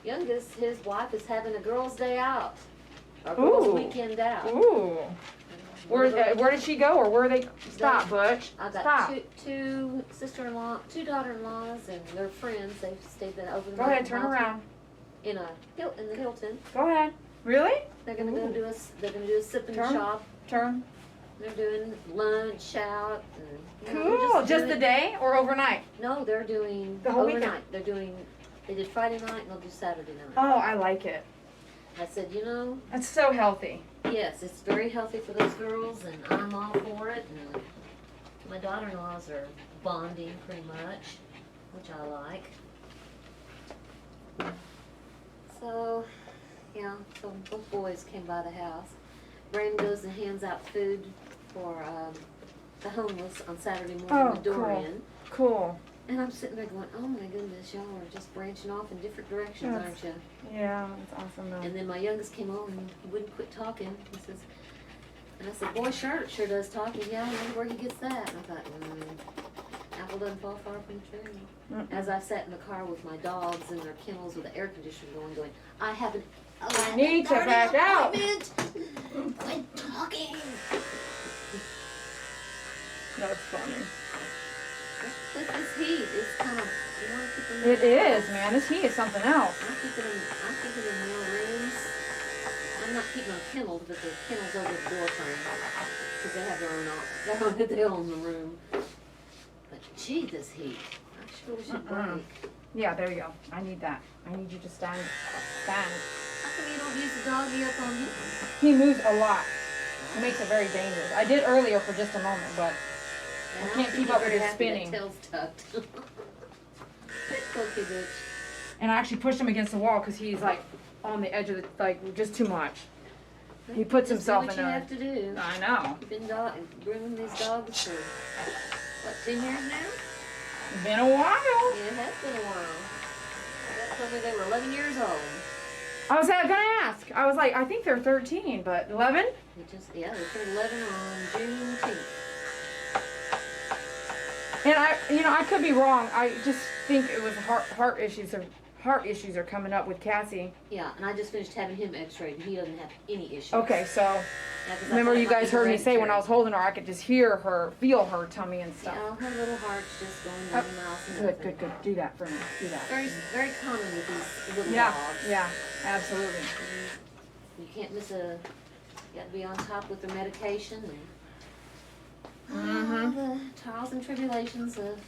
youngest, his wife is having a girls' day out. Or girls' Ooh. weekend out. Ooh. Where did she go, or where they? Stop, Butch. I got Stop. two sister-in-law, two daughter-in-laws, and their friends. They've stayed there over the Go night ahead, in turn Haltom, around. in the Hilton. Go ahead. Really? They're gonna go Ooh. do they're gonna do a sip and Turn. shop. Turn. They're doing lunch out. And, you know, Cool. they're Just the doing- day or overnight? No, they're doing The whole overnight. They did Friday night and they'll do Saturday night. Oh, I like it. I said, you know, That's so healthy. yes, it's very healthy for those girls, and I'm all for it. And my daughter-in-laws are bonding pretty much, which I like. So, yeah, so both boys came by the house. Brandon goes and hands out food for the homeless on Saturday morning Oh, with cool. Dorian. Cool. And I'm sitting there going, oh my goodness, y'all are just branching off in different directions, Yes. aren't you? Yeah, that's awesome though. And then my youngest came on and he wouldn't quit talking. He says, and I said, boy, sure does talking. Yeah, I wonder where he gets that. And I thought, apple doesn't fall far from the tree. Mm-mm. As I sat in the car with my dogs in their kennels with the air conditioner going, I have an I need to back out. appointment. Quit talking. That's funny. This heat is kind of, you want to keep them in It the is, house. man. This heat is something else. I'm keeping in more rooms. I'm not keeping them kennels, but the kennels over the door frame. Because they have their own room. But gee, this heat. I sure wish it'd break. Yeah, there you go. I need that. I need you to stand. How come you don't use the doggy up on him? He moves a lot. It makes it very dangerous. I did earlier for just a moment, but And I can't keep up with his happy that spinning. tail's tucked. Okay, bitch. and I actually pushed him against the wall because he's like on the edge of the, like, just too much. He puts Just himself do what in you a- have to do. I know. You've been grooming these dogs for, what, 10 years now? Been a while. Yeah, it has been a while. That told me they were 11 years old. I was gonna ask. I was like, I think they're 13, but 11? They turned 11 on Juneteenth. And I could be wrong. I just think it was heart issues are coming up with Cassie. Yeah, and I just finished having him x-rayed, and he doesn't have any issues. Okay, so Yeah, 'cause I remember thought it you might guys be heard me say when I was hereditary. holding her, I could just hear her, feel her tummy and stuff. Yeah, her little heart's just going down the mouth and Good, nothing. good. Do that for me. Do that. Very, very common with these little Yeah, dogs. yeah, absolutely. You can't miss you got to be on top with their medication and Mhm. the trials and tribulations of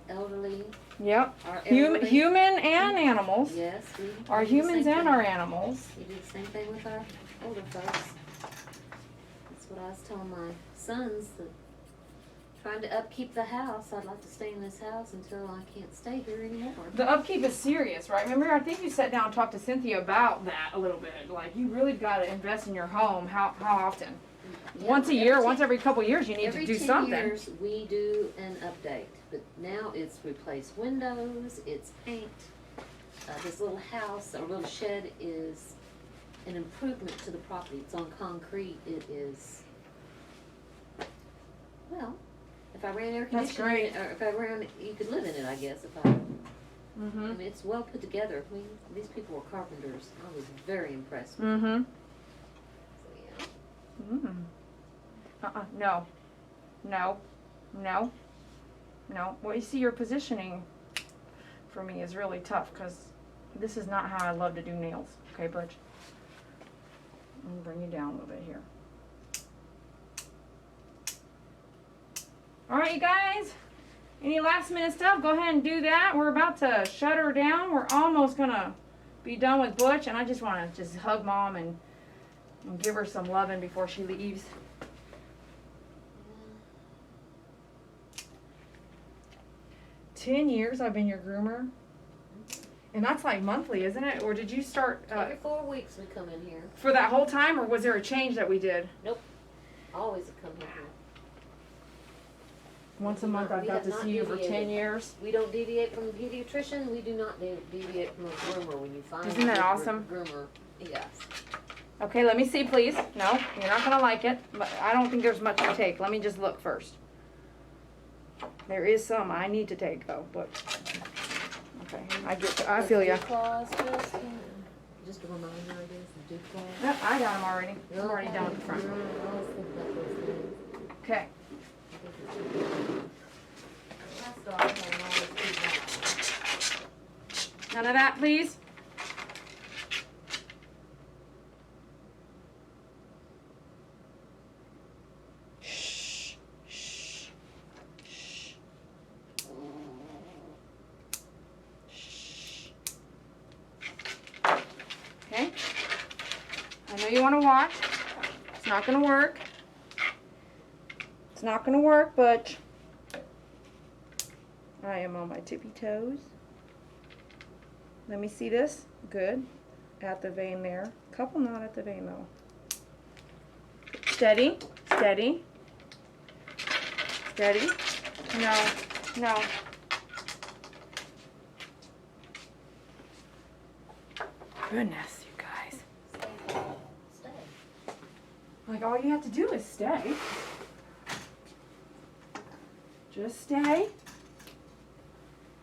elderly. Yep. Our Human elderly. and animals. Yes, we Our do the humans same and thing. our animals. We do the same thing with our older folks. That's what I was telling my sons, that trying to upkeep the house, I'd like to stay in this house until I can't stay here anymore. The upkeep is serious, right? Remember, I think you sat down and talked to Cynthia about that a little bit. Like, you really got to invest in your home. How often? Yeah, Once a year, every once every couple years, you need Every to do 10 something. years, we do an update, but now it's replace windows, it's paint. This little house, or little shed is an improvement to the property. It's on concrete. It is, well, if I ran air That's conditioning, great. or if I ran, you could live in it, I guess, if I Mm-hmm. mean, it's well put together. These people were carpenters. I was very impressed with Mm-hmm. them. So, yeah. Mm. No. No. No. No. Well, you see, your positioning for me is really tough because this is not how I love to do nails. Okay, Butch? I'm going to bring you down a little bit here. All right, you guys. Any last minute stuff? Go ahead and do that. We're about to shut her down. We're almost going to be done with Butch, and I just want to just hug Mom and give her some loving before she leaves. 10 years I've been your groomer. And that's like monthly, isn't it? Or did you start Every 4 weeks we come in here. for that whole time, or was there a change that we did? Always come in here. Once a month, I've We got have to not see you for deviated. 10 years. We don't deviate from the pediatrician. We do not deviate from a groomer when you find Isn't that a good awesome? groomer. Yes. Okay, let me see, please. No, you're not gonna like it, but I don't think there's much to take. Let me just look first. There is some I need to take though, but okay, I feel ya. Dew claws, just a reminder, I guess. The dew claws. Yep, I got them already. I'm already Okay. down at the front. I always think about those things. Okay. Last dog can always keep that. None of that, please. Shh. Shh. Shh. Shh. Okay. I know you want to watch. It's not going to work. It's not going to work, but I am on my tippy toes. Let me see this. Good. At the vein there. Couple not at the vein though. Steady. Steady. Steady. No. No. Goodness, you guys. Stay. Like all you have to do is stay. Just stay.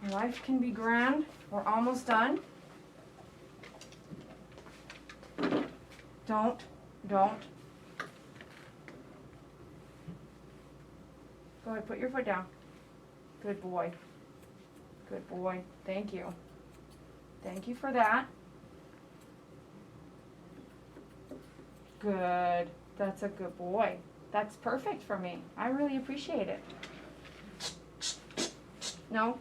Your life can be grand. We're almost done. Don't. Go ahead, put your foot down. Good boy. Good boy. Thank you. Thank you for that. Good. That's a good boy. That's perfect for me. I really appreciate it. No?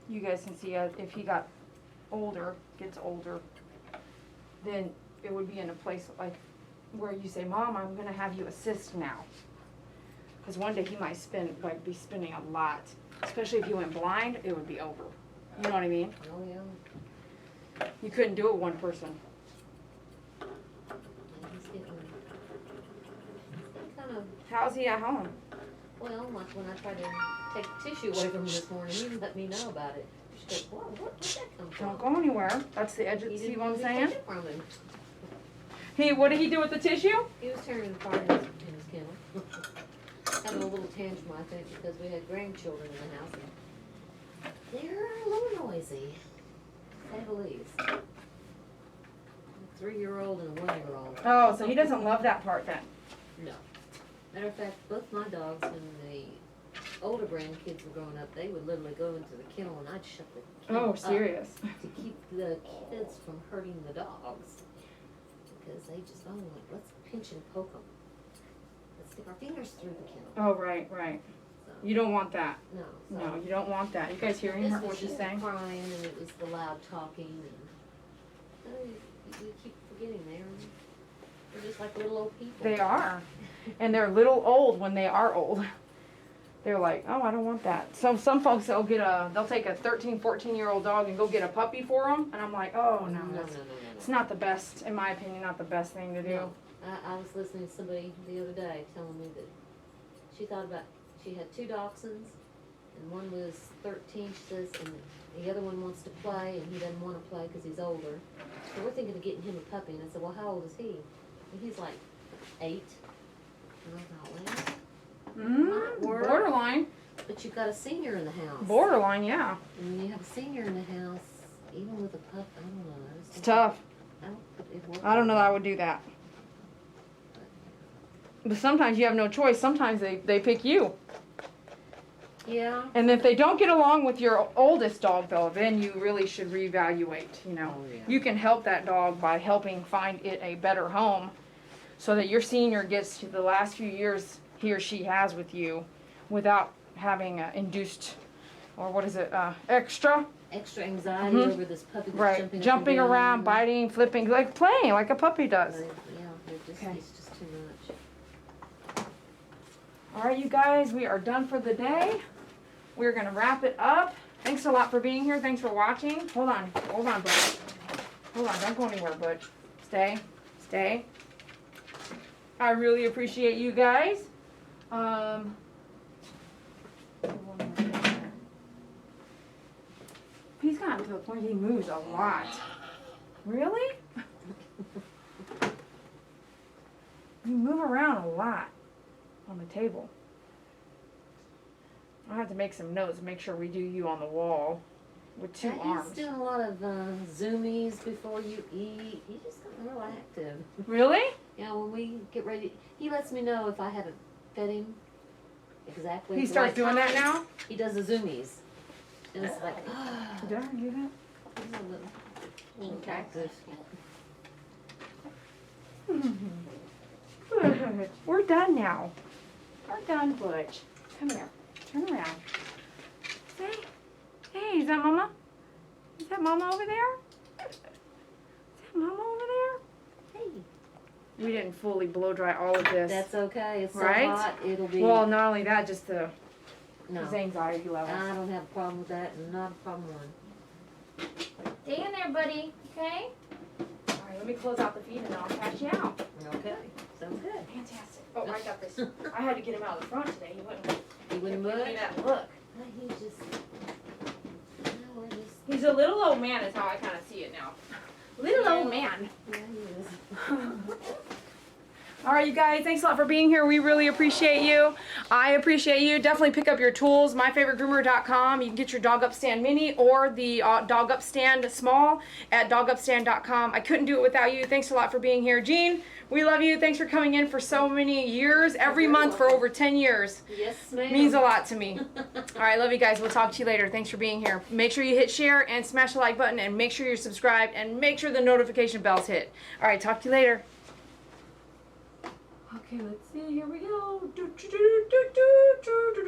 You guys can see if he got older, gets older, then it would be in a place like where you say, Mom, I'm going to have you assist now. Because one day he might be spending a lot. Especially if you went blind, it would be over. You know what I mean? Oh, yeah. You couldn't do it one person. He's getting kind of, How's he at home? well, like when I tried to take the tissue away from him this morning, he let me know about it. She goes, whoa, where'd that come from? Don't go anywhere. That's the edge of He see didn't what I'm really saying? take it from him. What did he do with the tissue? He was tearing it apart in his kennel. Having a little tantrum, I think, because we had grandchildren in the house. And they're a little noisy, to say the least. A 3-year-old and a 1-year-old. Oh, so he doesn't love that part then. No. Matter of fact, both my dogs, when the older grandkids were growing up, they would literally go into the kennel and I'd shut the kennel Oh, up serious. to keep the kids from hurting the dogs. Because they just, like, let's pinch and poke them. Let's stick our fingers through the kennel. Oh, right, right. So, You don't want that. no. No, you don't want that. You guys hearing This her, was what she's just saying? crying, and it was the loud talking, and you keep forgetting they're just like little old people. They are. And they're little old when they are old. They're like, oh, I don't want that. Some folks, they'll take a 13, 14-year-old dog and go get a puppy for them. And I'm like, oh, no. No. It's not the best, in my opinion, not the best thing to do. No. I was listening to somebody the other day telling me that she had 2 dachshunds, and one was 13, she says, and the other one wants to play, and he doesn't want to play because he's older. So we're thinking of getting him a puppy, and I said, well, how old is he? And he's like 8. And I thought, well, Borderline. but you've got a senior in the house. Borderline, yeah. And when you have a senior in the house, even with a pup, I don't know. It's tough. I don't know that I would do that. But sometimes you have no choice. Sometimes they pick you. Yeah. And if they don't get along with your oldest dog, though, then you really should reevaluate, you know. Oh, yeah. You can help that dog by helping find it a better home so that your senior gets to the last few years he or she has with you without having induced, or what is it, extra. Extra anxiety over this puppy that's Right, jumping up and around, down. biting, flipping, like playing, like a puppy does. Yeah, it's just too much. All right, you guys, we are done for the day. We're gonna wrap it up. Thanks a lot for being here. Thanks for watching. Hold on, Butch. Hold on, don't go anywhere, Butch. Stay. I really appreciate you guys. He's gotten to the point he moves a lot. Really? You move around a lot on the table. I have to make some notes, make sure we do you on the wall with two arms. He's doing a lot of zoomies before you eat. He's just getting real active. Really? Yeah, when we get ready, he lets me know if I haven't fed him exactly. He starts doing that now? He does the zoomies. And it's like, Did I do that? he's a little Okay. active. We're done now. We're done, Butch. Come here. Turn around. Say, hey, is that Mama? Is that Mama over there? Is that Mama over there? Hey. We didn't fully blow dry all of this. That's okay. It's so Right? hot. It'll be. Well, not only that, just his no. anxiety levels. I don't have a problem with that, and not a problem with Stay in there, buddy. Okay? All right, let me close out the feed and I'll cash you out. Okay, sounds good. Fantastic. Oh, I got this. I had to get him out of the front today. He wouldn't He wouldn't give me budge? that look. He just. No, it just. He's a little old man is how I kind of see it now. Little old man. Yeah, he is. All right, you guys, thanks a lot for being here. We really appreciate you. I appreciate you. Definitely pick up your tools, myfavoritegroomer.com. You can get your dog upstand mini or the dog upstand small at dogupstand.com. I couldn't do it without you. Thanks a lot for being here. Jean, we love you. Thanks for coming in for so many years, every month for over 10 years. Yes, ma'am. Means a lot to me. All right, love you guys. We'll talk to you later. Thanks for being here. Make sure you hit share and smash the like button and make sure you're subscribed and make sure the notification bells hit. All right, talk to you later. Okay, let's see. Here we go.